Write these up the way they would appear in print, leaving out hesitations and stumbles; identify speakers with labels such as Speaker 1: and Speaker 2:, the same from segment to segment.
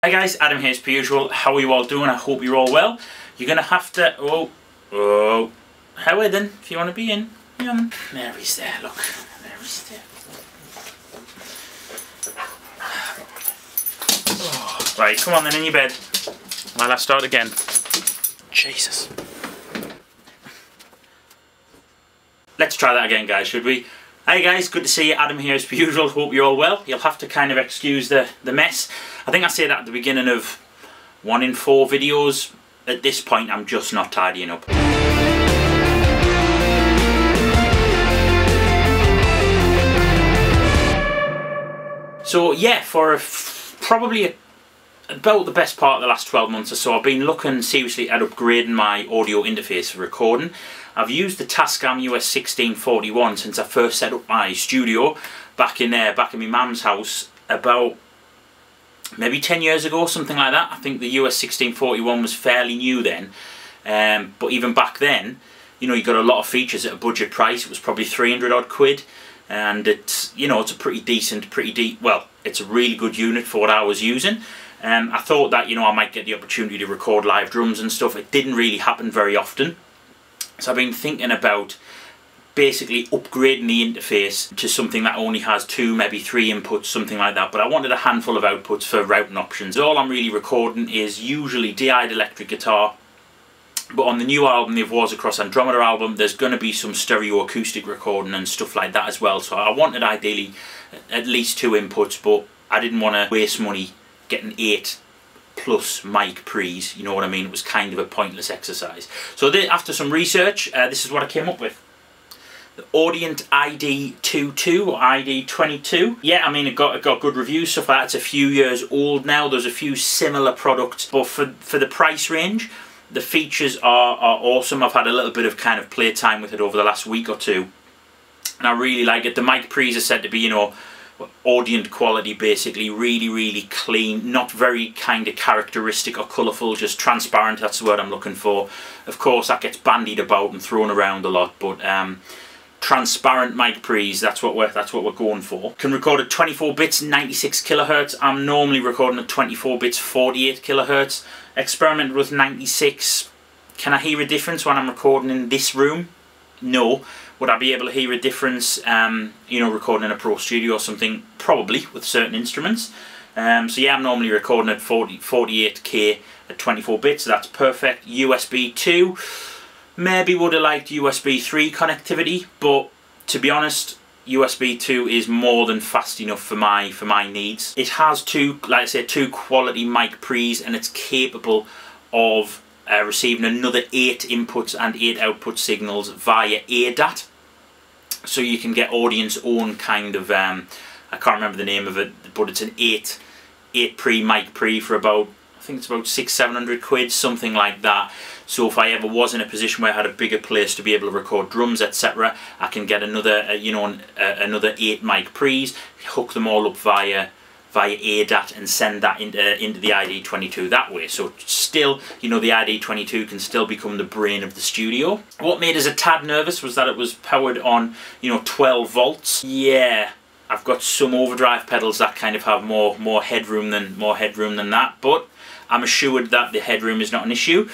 Speaker 1: Hi guys, Adam here as per usual. How are you all doing? I hope you're all well. You're going to have to... Oh, Howard then, if you want to be in. There he's there, look. There he's there. Oh, right, come on then, in your bed. While I start again. Jesus. Let's try that again, guys, should we? Hi guys, good to see you. Adam here as per usual. Hope you're all well. You'll have to kind of excuse the mess. I think I say that at the beginning of 1 in 4 videos. At this point, I'm just not tidying up. So yeah, for probably about the best part of the last 12 months or so, I've been looking seriously at upgrading my audio interface for recording. I've used the Tascam US1641 since I first set up my studio back in my mum's house about maybe 10 years ago, something like that. I think the US1641 was fairly new then, but even back then, you know, you got a lot of features at a budget price. It was probably 300 odd quid, and it's, you know, it's a pretty decent, well, it's a really good unit for what I was using. I thought that, you know, I might get the opportunity to record live drums and stuff. It didn't really happen very often. So I've been thinking about basically upgrading the interface to something that only has 2, maybe 3 inputs, something like that. But I wanted a handful of outputs for routing options. All I'm really recording is usually DI'd electric guitar. But on the new album, the Wars Across Andromeda album, there's going to be some stereo acoustic recording and stuff like that as well. So I wanted ideally at least 2 inputs, but I didn't want to waste money getting 8 plus mic pre's, you know what I mean? It was kind of a pointless exercise. So after some research, this is what I came up with. The Audient ID22 or ID22. Yeah, I mean, it got good reviews so far. It's a few years old now. There's a few similar products, but for the price range, the features are awesome. I've had a little bit of kind of playtime with it over the last week or two, and I really like it. The mic pre's are said to be, you know, Audient quality, basically really clean, not very kind of characteristic or colourful, just transparent. That's the word I'm looking for. Of course that gets bandied about and thrown around a lot, but transparent mic pre's, that's what we're going for. Can record at 24 bits 96 kilohertz. I'm normally recording at 24 bits 48 kilohertz. Experimented with 96. Can I hear a difference when I'm recording in this room? No. Would I be able to hear a difference, you know, recording in a Pro Studio or something? Probably, with certain instruments. So yeah, I'm normally recording at 48K at 24 bits, so that's perfect. USB 2, maybe would have liked USB 3 connectivity, but to be honest, USB 2 is more than fast enough for my needs. It has 2, like I said, 2 quality mic pre's, and it's capable of receiving another 8 inputs and 8 output signals via ADAT. So you can get Audient's own kind of, I can't remember the name of it, but it's an 8 pre mic pre for about, I think it's about 600-700 quid, something like that. So if I ever was in a position where I had a bigger place to be able to record drums, etc., I can get another, you know, another 8 mic pre's, hook them all up via ADAT and send that into the ID22 that way. So still, you know, the ID22 can still become the brain of the studio. What made us a tad nervous was that it was powered on, you know, 12 volts. Yeah, I've got some overdrive pedals that kind of have more headroom than that, but I'm assured that the headroom is not an issue.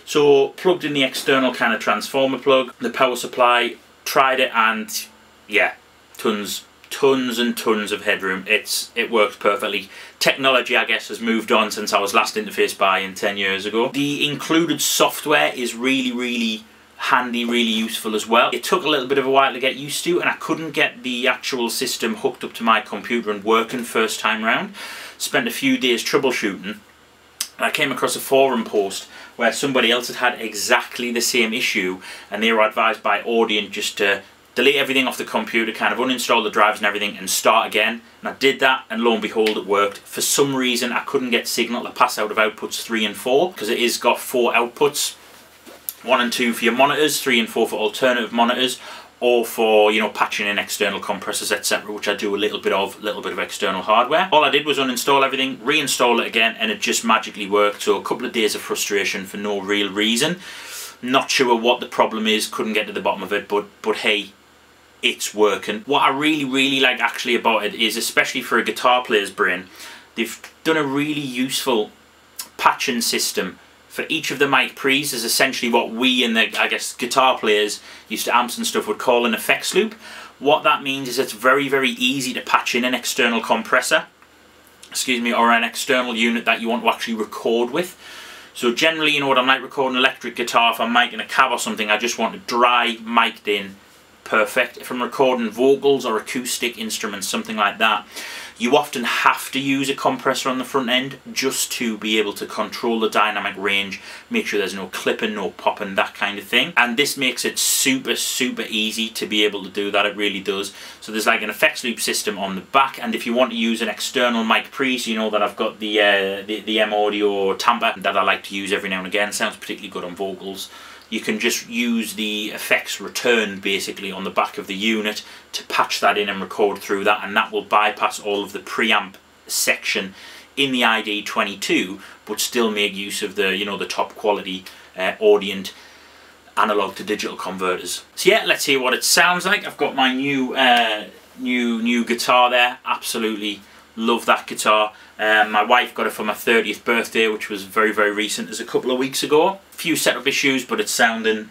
Speaker 1: So plugged in the external kind of transformer plug, the power supply, tried it, and yeah, tons and tons of headroom. It works perfectly. Technology, I guess, has moved on since I was last interfaced by 10 years ago. The included software is really handy, really useful as well. It took a little bit of a while to get used to, and I couldn't get the actual system hooked up to my computer and working first time round. Spent a few days troubleshooting. I came across a forum post where somebody else had exactly the same issue, and they were advised by Audient just to delete everything off the computer, kind of uninstall the drives and everything, and start again. And I did that, and lo and behold, it worked. For some reason, I couldn't get signal to pass out of outputs 3 and 4, because it is got 4 outputs, 1 and 2 for your monitors, 3 and 4 for alternative monitors, or for, you know, patching in external compressors, etc., which I do a little bit of external hardware. All I did was uninstall everything, reinstall it again, and it just magically worked. So a couple of days of frustration for no real reason. Not sure what the problem is, couldn't get to the bottom of it, but hey, it's working. What I really like actually about it is, especially for a guitar player's brain, they've done a really useful patching system for each of the mic pre's. Is essentially what we in the, I guess, guitar players used to amps and stuff would call an effects loop. What that means is it's very, very easy to patch in an external compressor, excuse me, or an external unit that you want to actually record with. So generally, you know, when I'm like recording electric guitar, if I'm micing a cab or something, I just want it dry, mic'd in, perfect. If I'm recording vocals or acoustic instruments, something like that, you often have to use a compressor on the front end just to be able to control the dynamic range, make sure there's no clipping, no popping, that kind of thing. And this makes it super, super easy to be able to do that. It really does. So there's like an effects loop system on the back, and if you want to use an external mic pre, so you know that I've got the M Audio Tampa that I like to use every now and again, sounds particularly good on vocals. You can just use the effects return basically on the back of the unit to patch that in and record through that, and that will bypass all of the preamp section in the ID22, but still make use of the, you know, the top quality Audient analog to digital converters. So yeah, let's hear what it sounds like. I've got my new guitar there. Absolutely love that guitar. My wife got it for my 30th birthday, which was very, very recent, as a couple of weeks ago. A few setup issues, but it's sounding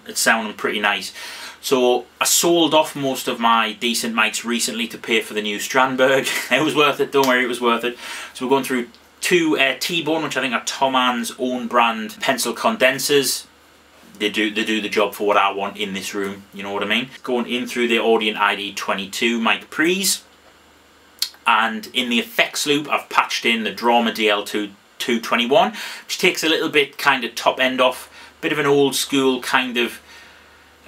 Speaker 1: pretty nice. So I sold off most of my decent mics recently to pay for the new Strandberg. It was worth it, don't worry, it was worth it. So we're going through two T-Bone, which I think are Tom Ann's own brand pencil condensers. They do the job for what I want in this room, you know what I mean? Going in through the Audient ID22 mic pre's. And in the effects loop, I've patched in the Drama DL2221, which takes a little bit kind of top end off, bit of an old school kind of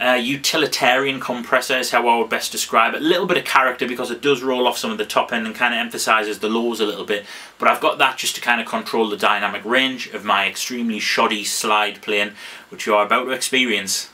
Speaker 1: utilitarian compressor is how I would best describe it. A little bit of character because it does roll off some of the top end and kind of emphasises the lows a little bit. But I've got that just to kind of control the dynamic range of my extremely shoddy slide playing, which you are about to experience.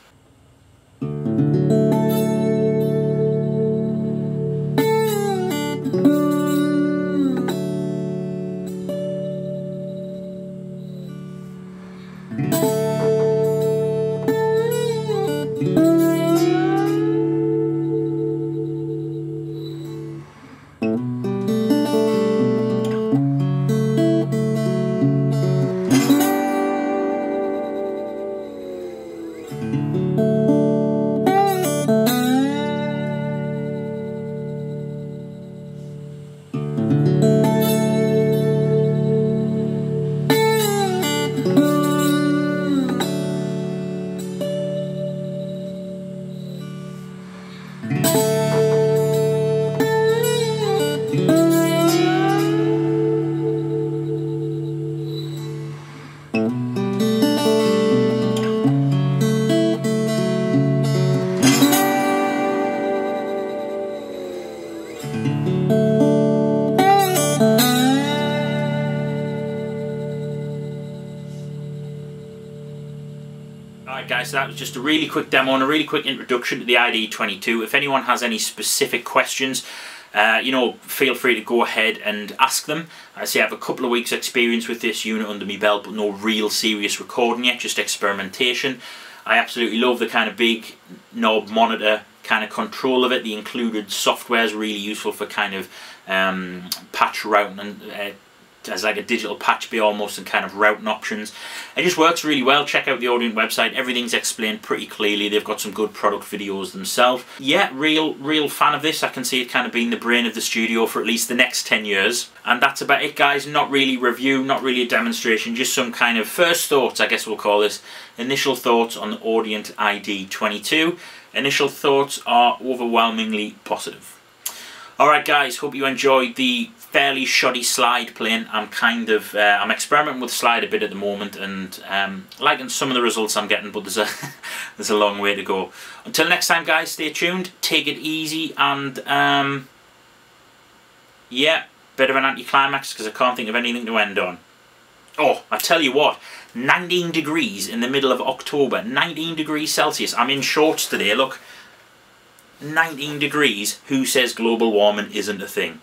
Speaker 1: Alright guys, so that was just a really quick demo and a really quick introduction to the ID22. If anyone has any specific questions, you know, feel free to go ahead and ask them. I say I have a couple of weeks experience with this unit under my belt, but no real serious recording yet, just experimentation. I absolutely love the kind of big knob monitor kind of control of it. The included software is really useful for kind of patch routing and as like a digital patch bay almost, and kind of routing options. It just works really well. Check out the Audient website, everything's explained pretty clearly. They've got some good product videos themselves. Yeah, real fan of this. I can see it kind of being the brain of the studio for at least the next 10 years. And that's about it guys. Not really review, not really a demonstration, just some kind of first thoughts, I guess we'll call this. Initial thoughts on the Audient ID22. Initial thoughts are overwhelmingly positive. Alright guys, hope you enjoyed the fairly shoddy slide playing. I'm I'm experimenting with slide a bit at the moment, and liking some of the results I'm getting, but there's a long way to go. Until next time guys, stay tuned, take it easy, and yeah, bit of an anticlimax because I can't think of anything to end on. Oh, I tell you what, 19 degrees in the middle of October, 19 degrees Celsius. I'm in shorts today, look. 19 degrees, who says global warming isn't a thing?